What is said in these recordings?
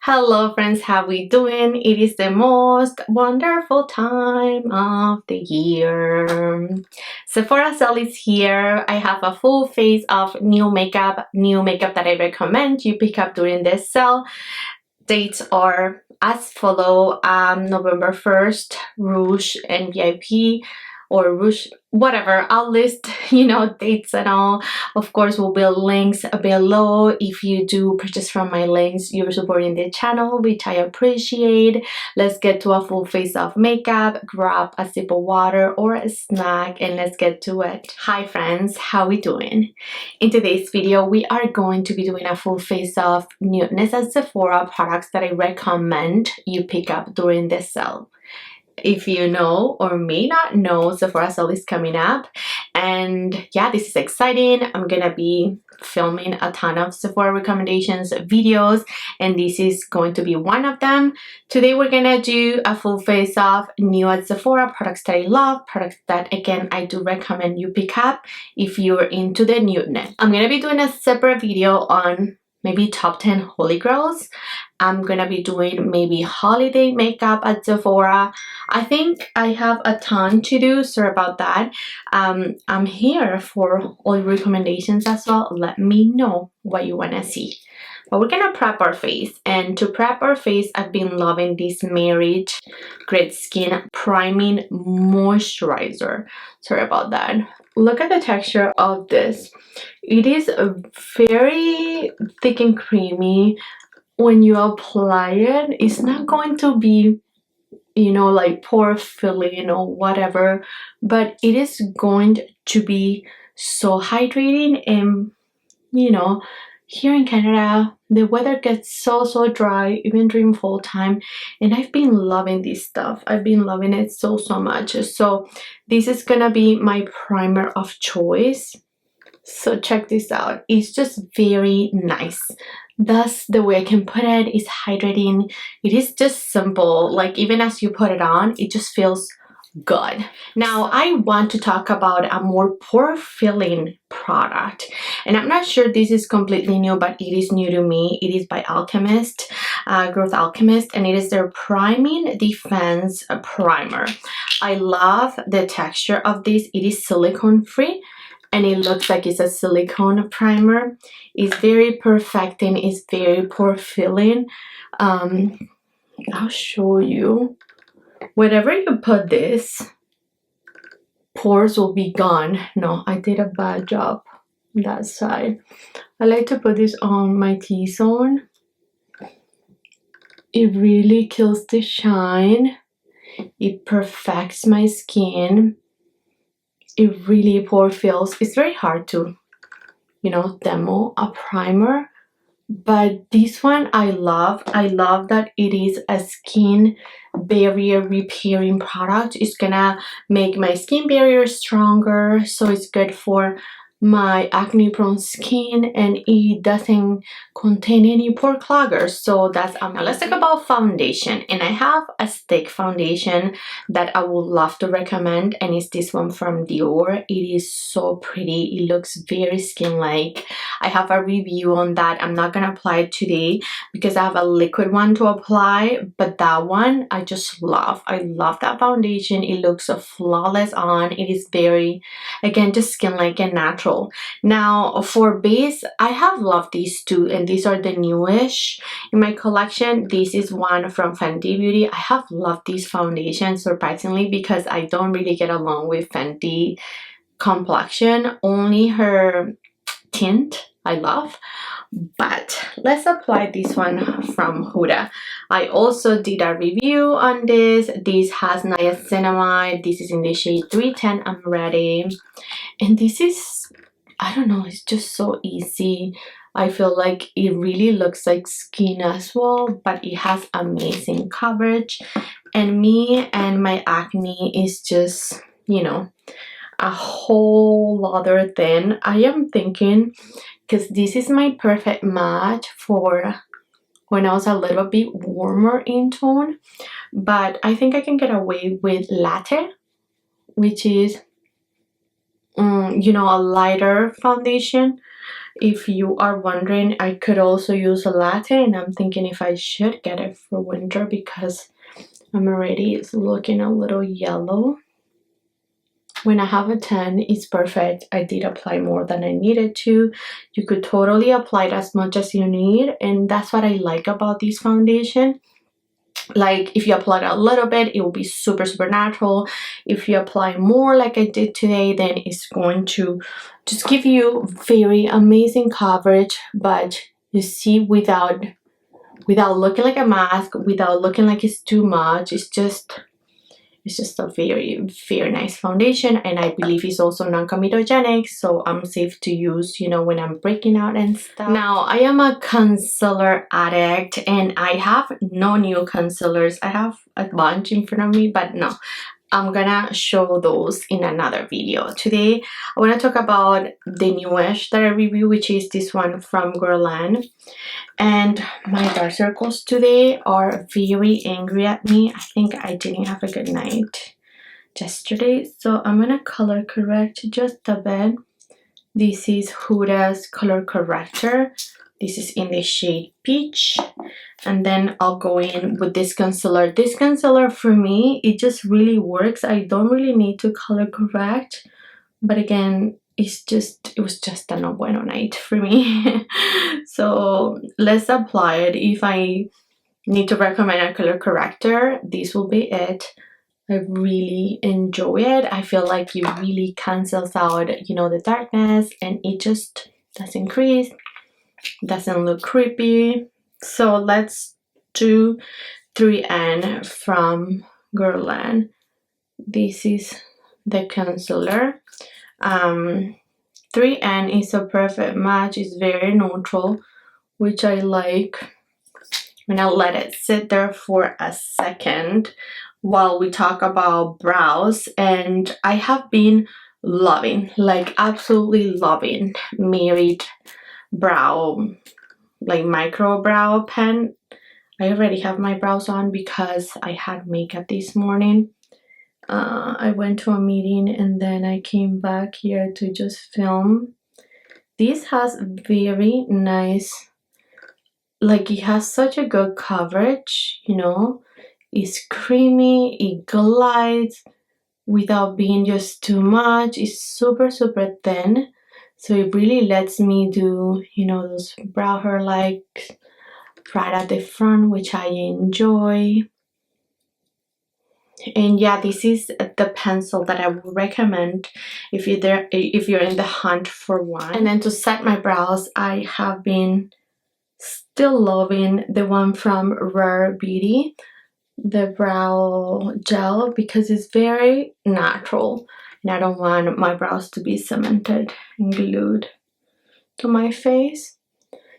Hello friends, how we doing? It is the most wonderful time of the year. Sephora sale is here. I have a full face of new makeup that I recommend you pick up during this sale. Dates are as follow. November 1st, Rouge and VIP, or Rouge, whatever. I'll list, dates and all. Of course, will be links below. If you do purchase from my links, you're supporting the channel, which I appreciate. Let's get to a full face of makeup. Grab a sip of water or a snack and let's get to it. Hi friends, how we doing? In today's video, we are going to be doing a full face of nudeness at Sephora products that I recommend you pick up during this sale. If you know or may not know, Sephora sale is coming up, and yeah, this is exciting. I'm gonna be filming a ton of Sephora recommendations videos, and this is going to be one of them. Today we're gonna do a full face of new at Sephora products that I love, products that again I do recommend you pick up if you're into the nudeness. I'm gonna be doing a separate video on maybe top 10 holy grails. I'm gonna be doing maybe holiday makeup at Sephora. I think I have a ton to do, sorry about that. I'm here for all your recommendations as well. Let me know what you wanna see. But we're gonna prep our face, and to prep our face, I've been loving this Marriage Great Skin Priming Moisturizer. Sorry about that. Look at the texture of this. It is very thick and creamy. When you apply it, it's not going to be, like pore filling or whatever, but it is going to be so hydrating. And here in Canada, the weather gets so dry even during fall time, and I've been loving this stuff. I've been loving it so much. So this is gonna be my primer of choice. So check this out. It's just very nice. That's the way I can put it. It's hydrating. It is just simple. Like even as you put it on, it just feels good. Now I want to talk about a more pore filling product, and I'm not sure this is completely new, but it is new to me. It is by Alchemist, Growth Alchemist, and it is their Priming Defense Primer. I love the texture of this. It is silicone free, and it looks like it's a silicone primer. It's very perfecting. It's very pore filling. I'll show you. Wherever you put this, pores will be gone. No, I did a bad job on that side. I like to put this on my T-zone. It really kills the shine. It perfects my skin. It really pore fills. It's very hard to, demo a primer, but this one I love. I love that it is a skin barrier repairing product. It's gonna make my skin barrier stronger, so it's good for my acne prone skin, and it doesn't contain any pore cloggers. So that's now let's talk about foundation, and I have a stick foundation that I would love to recommend, and it's this one from Dior. It is so pretty. It looks very skin-like. I have a review on that. I'm not gonna apply it today because I have a liquid one to apply, but that one I just love. I love that foundation. It looks flawless on. It is very, again, just skin-like and natural. Now for base, I have loved these two, and these are the newish in my collection. This is one from Fenty Beauty. I have loved these foundations surprisingly because I don't really get along with Fenty complexion. Only her tint I love. But let's apply this one from Huda. I also did a review on this. This has niacinamide. This is in the shade 310. I'm ready. And this is, I don't know, it's just so easy. I feel like it really looks like skin as well, but it has amazing coverage. And me and my acne is just, a whole other thing. I am thinking, because this is my perfect match for when I was a little bit warmer in tone, but I think I can get away with latte, which is a lighter foundation. If you are wondering, I could also use a latte, and I'm thinking if I should get it for winter because I'm already looking a little yellow. When I have a 10, it's perfect. I did apply more than I needed to. You could totally apply it as much as you need, and that's what I like about this foundation. Like if you apply a little bit, it will be super natural. If you apply more like I did today, then it's going to just give you very amazing coverage, but you see, without looking like a mask, without looking like it's too much. It's just a very nice foundation, and I believe it's also non-comedogenic, so I'm safe to use, you know, when I'm breaking out and stuff. Now, I am a concealer addict, and I have no new concealers. I have a bunch in front of me, but no, I'm gonna show those in another video. Today, I want to talk about the newish that I review, which is this one from Guerlain. And my dark circles today are very angry at me. I think I didn't have a good night yesterday, so I'm gonna color correct just a bit. This is Huda's color corrector. This is in the shade peach, and then I'll go in with this concealer. This concealer for me, it just really works. I don't really need to color correct, but again, it was just a no bueno night for me. So let's apply it. If I need to recommend a color corrector, this will be it. I really enjoy it. I feel like it really cancels out, you know, the darkness, and it just doesn't crease, doesn't look creepy. So let's do 3N from Guerlain. This is the concealer. 3N is a perfect match. It's very neutral, which I like. I'm gonna let it sit there for a second while we talk about brows. And I have been loving, like absolutely loving, Married brow, like micro brow pen. I already have my brows on because I had makeup this morning. I went to a meeting and then I came back here to just film. This has very nice, like it has such a good coverage, you know. It's creamy, it glides without being just too much. It's super thin, so it really lets me do, you know, those brow hair like right at the front, which I enjoy. And yeah, this is the pencil that I would recommend if you're in the hunt for one. And then to set my brows, I have been still loving the one from Rare Beauty, the brow gel, because it's very natural and I don't want my brows to be cemented and glued to my face.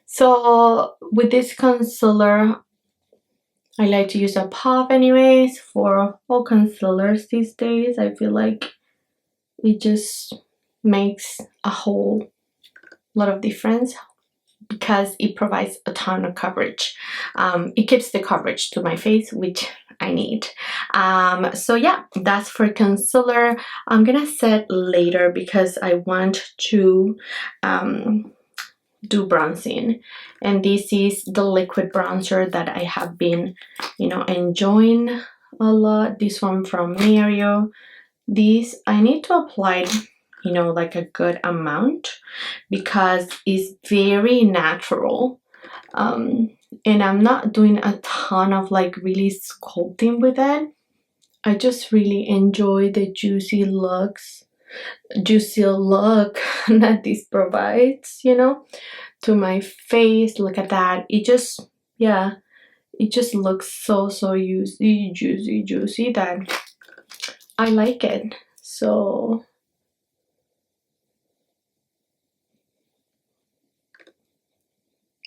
So with this concealer, I like to use a puff anyways for all concealers these days. I feel like it just makes a whole lot of difference because it provides a ton of coverage. It keeps the coverage to my face, which I need. So yeah, that's for concealer. I'm gonna set later because I want to do bronzing, and this is the liquid bronzer that I have been, you know, enjoying a lot. This one from Mario. This I need to apply, you know, like a good amount because it's very natural, and I'm not doing a ton of like really sculpting with it. I just really enjoy the juicy look that this provides, you know, to my face. Look at that. It just, yeah, it just looks so juicy that I like it. So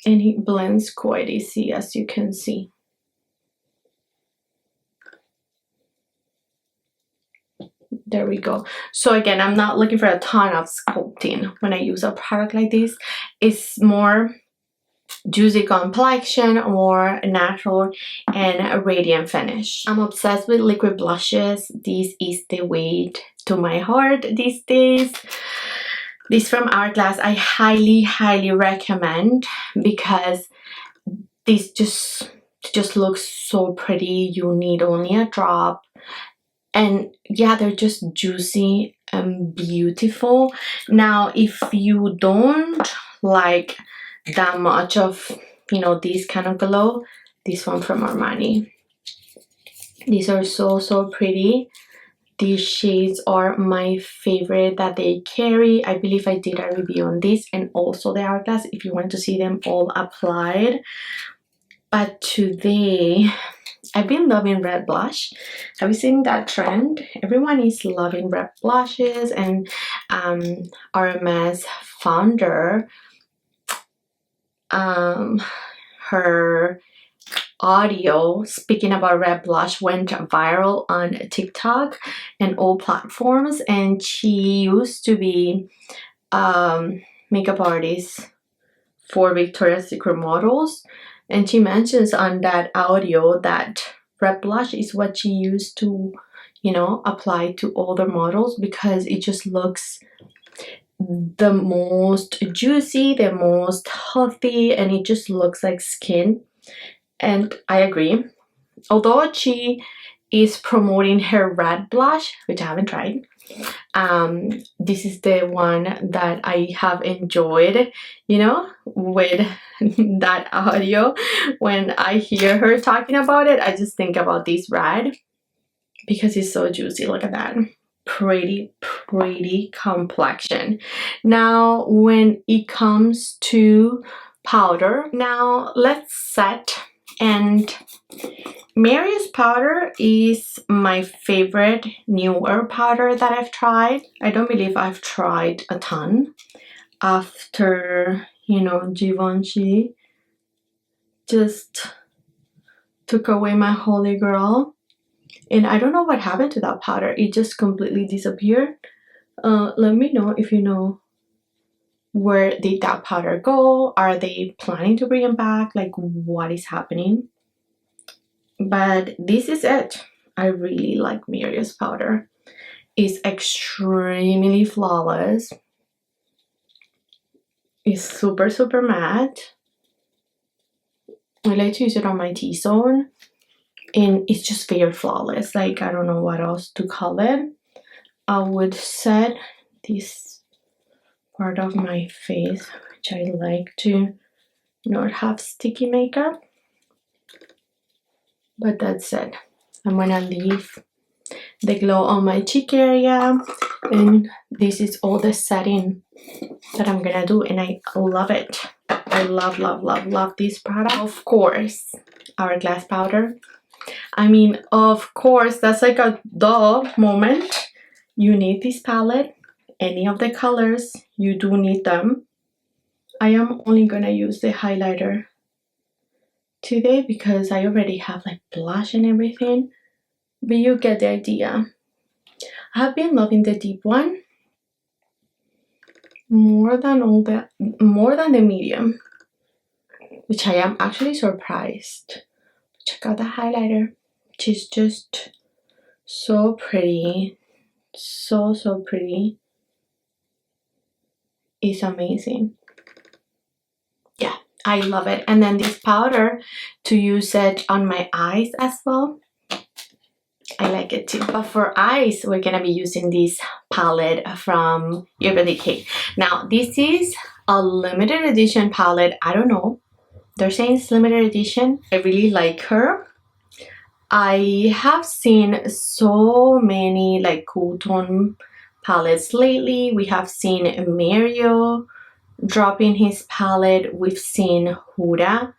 and it blends quite easy, as you can see. There we go. So again, I'm not looking for a ton of sculpting when I use a product like this. It's more juicy complexion, more natural, and a radiant finish. I'm obsessed with liquid blushes. This is the way to my heart these days. This from Hourglass I highly recommend, because this just looks so pretty. You need only a drop, and yeah, they're just juicy and beautiful. Now if you don't like that much of, you know, this kind of glow, this one from Armani, these are so pretty. These shades are my favorite that they carry. I believe I did a review on this, and also the Hourglass, if you want to see them all applied. But today I've been loving red blush. Have you seen that trend? Everyone is loving red blushes, and hermes founder, her audio speaking about red blush went viral on TikTok and all platforms, and she used to be makeup artist for Victoria's Secret models, and she mentions on that audio that red blush is what she used to, you know, apply to all the models, because it just looks the most juicy, the most healthy, and it just looks like skin. And I agree. Although she is promoting her red blush, which I haven't tried, this is the one that I have enjoyed, you know, with that audio. When I hear her talking about it, I just think about this red, because it's so juicy. Look at that. Pretty complexion. Now when it comes to powder, now let's set. And Marius powder is my favorite newer powder that I've tried. I don't believe I've tried a ton after, you know, Givenchy just took away my holy grail, and I don't know what happened to that powder. It just completely disappeared. Let me know if you know, where did that powder go? Are they planning to bring it back? Like, what is happening? But this is it. I really like Marius powder. It's extremely flawless. It's super matte. I like to use it on my T-zone, and it's just very flawless. Like, I don't know what else to call it. I would set this part of my face, which I like to not have sticky makeup, but that's it. I'm gonna leave the glow on my cheek area, and this is all the setting that I'm gonna do, and I love it. I love this product. Of course, Hourglass powder. I mean, of course, that's like a duh moment. You need this palette. Any of the colors, you do need them. I am only gonna use the highlighter today because I already have like blush and everything, but you get the idea. I have been loving the deep one more than the medium, which I am actually surprised. Check out the highlighter, which is just so pretty, so pretty. It's amazing. Yeah, I love it. And then this powder, to use it on my eyes as well, I like it too. But for eyes, we're gonna be using this palette from Urban Decay. Now this is a limited edition palette. I don't know, they're saying it's limited edition. I really like her. I have seen so many like cool tone palettes lately. We have seen Mario dropping his palette. We've seen Huda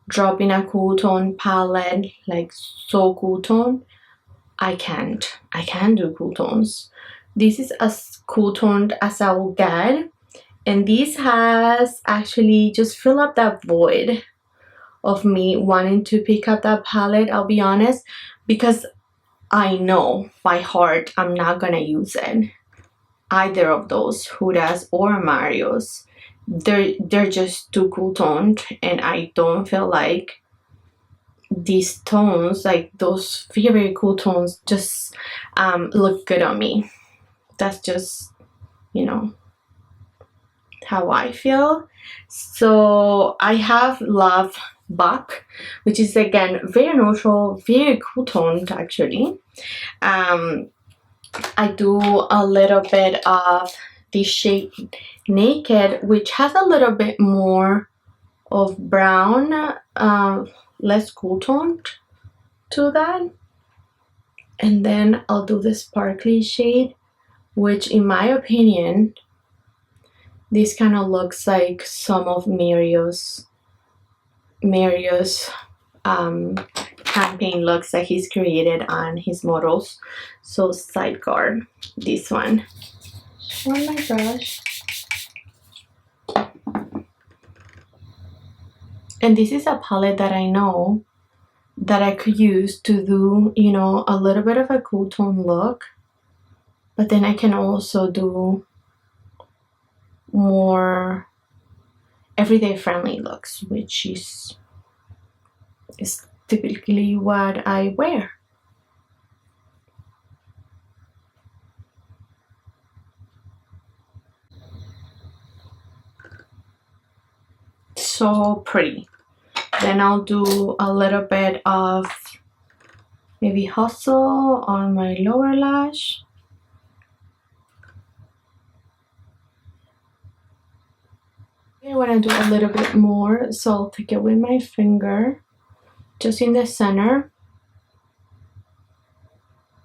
dropping a cool tone palette, like so cool tone. I can't do cool tones. This is as cool toned as I will get, and this has actually just filled up that void of me wanting to pick up that palette, I'll be honest, because I know by heart I'm not gonna use it, either of those, Hudas or Mario's. They're just too cool toned, and I don't feel like these tones, like those very cool tones, just look good on me. That's just, you know, how I feel. So I have Love Buck, which is again very neutral, very cool toned actually. I do a little bit of the shade Naked, which has a little bit more of brown, less cool toned to that. And then I'll do the sparkly shade, which in my opinion, this kind of looks like some of Mario's campaign looks that he's created on his models. So sidecar, this one. Oh my gosh. And this is a palette that I know that I could use to do, you know, a little bit of a cool tone look. But then I can also do more everyday friendly looks, which is typically what I wear. So pretty. Then I'll do a little bit of maybe hustle on my lower lash. I want to do a little bit more, so I'll take it with my finger just in the center.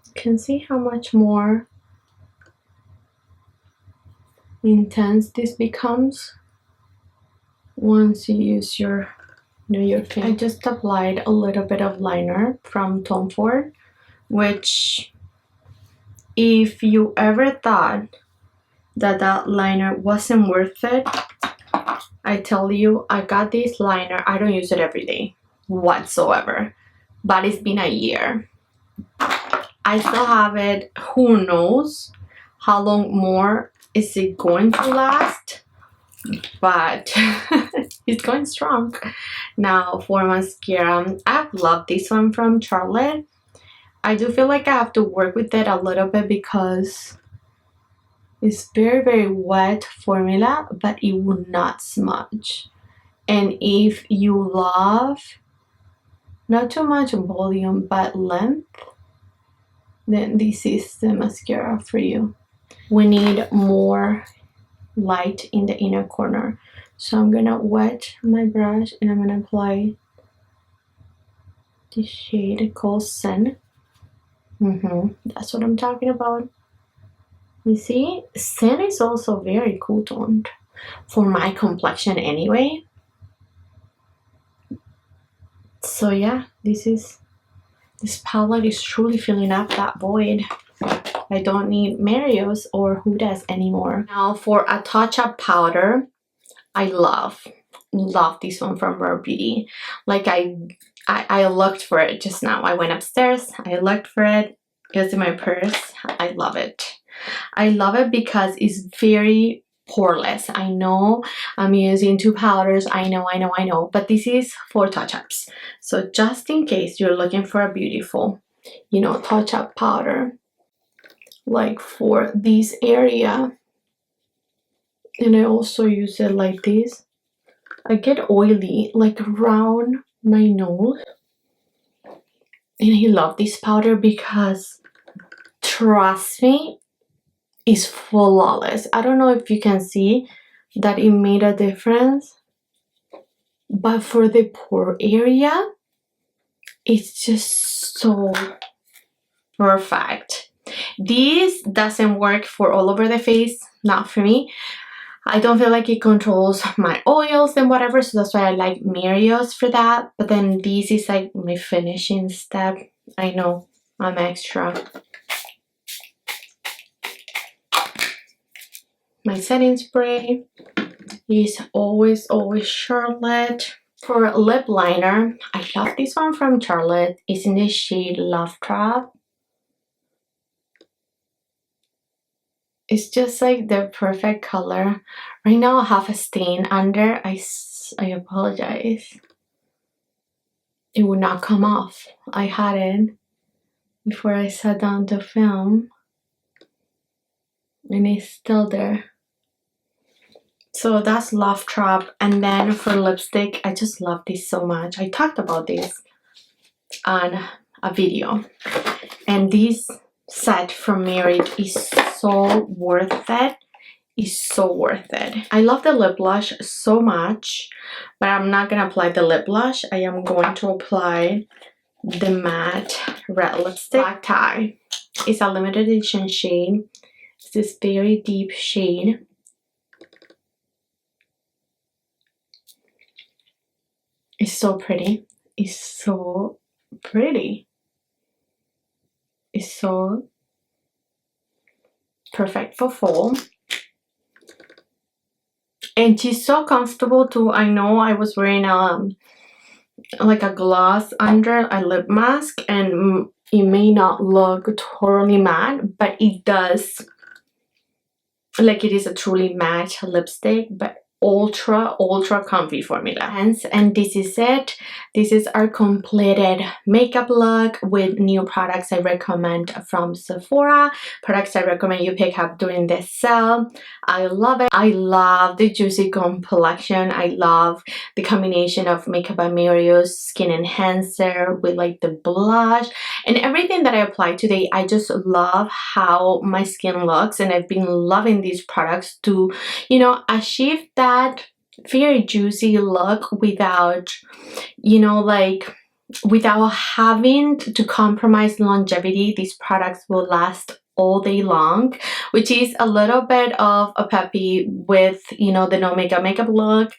You can see how much more intense this becomes once you use your finger. I just applied a little bit of liner from Tom Ford, which if you ever thought that liner wasn't worth it, I tell you, I got this liner. I don't use it every day whatsoever, but it's been a year. I still have it. Who knows how long more is it going to last, but it's going strong. Now for mascara, I've loved this one from Charlotte. I do feel like I have to work with it a little bit because it's very wet formula, but it will not smudge. And if you love not too much volume but length, then this is the mascara for you. We need more light in the inner corner, so I'm gonna wet my brush and I'm gonna apply the shade called Sen. That's what I'm talking about. You see, Sen is also very cool toned for my complexion anyway. So yeah, this palette is truly filling up that void. I don't need Mario's or Huda's anymore. Now for a touch-up powder, I love this one from Rare Beauty. Like I looked for it just now. I went upstairs, I looked for it. It was in my purse. I love it. I love it because it's very poreless. I know I'm using two powders. I know. But this is for touch-ups. So just in case you're looking for a beautiful, you know, touch-up powder, like for this area. And I also use it like this. I get oily like around my nose. And I love this powder because, trust me, it's flawless. I don't know if you can see that it made a difference, but for the pore area, it's just so perfect. This doesn't work for all over the face, not for me. I don't feel like it controls my oils and whatever, so that's why I like Mario's for that. But then this is like my finishing step. I know I'm extra. My setting spray is always Charlotte. For lip liner, I love this one from Charlotte. It's in the shade Love Trap. It's just like the perfect color. Right now I have a stain under. I apologize. It would not come off. I had it before I sat down to film, and it's still there. So that's Love Trap. And then for lipstick, I just love this so much. I talked about this on a video. And this set from Merit is so worth it. Is so worth it. I love the lip blush so much, but I'm not gonna apply the lip blush. I am going to apply the matte red lipstick. Black Tie. It's a limited edition shade. It's this very deep shade. It's so pretty. It's so pretty. It's so perfect for fall. And she's so comfortable too. I know I was wearing like a gloss under a lip mask, and it may not look totally matte, but it does, like, it is a truly matte lipstick, but ultra comfy formula. And this is it. This is our completed makeup look with new products I recommend from Sephora, products I recommend you pick up during this sale. I love it. I love the juicy complexion. I love the combination of Makeup by Mario's skin enhancer with like the blush and everything that I applied today. I just love how my skin looks, and I've been loving these products to, you know, achieve that very juicy look without, you know, like without having to compromise longevity. These products will last all day long, which is a little bit of a peppy with, you know, the no makeup look.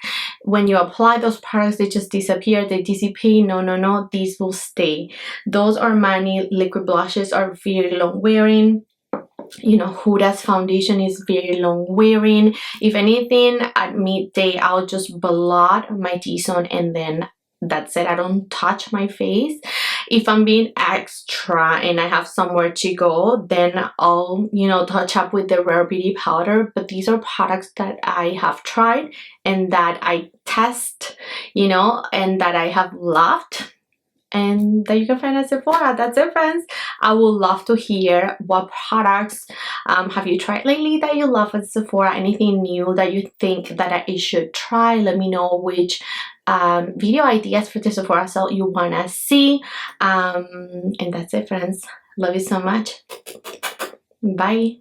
When you apply those products, they just disappear, they dissipate. No, these will stay. Those Armani liquid blushes are very long wearing. You know, Huda's foundation is very long wearing. If anything, at midday I'll just blot my T-zone and then that's it. I don't touch my face. If I'm being extra and I have somewhere to go, then I'll, you know, touch up with the Rare Beauty powder. But these are products that I have tried and that I test, you know, and that I have loved, and that you can find at Sephora. That's it, friends. I would love to hear what products have you tried lately that you love at Sephora. Anything new that you think that I should try. Let me know which video ideas for the Sephora sale you want to see. And that's it, friends. Love you so much. Bye.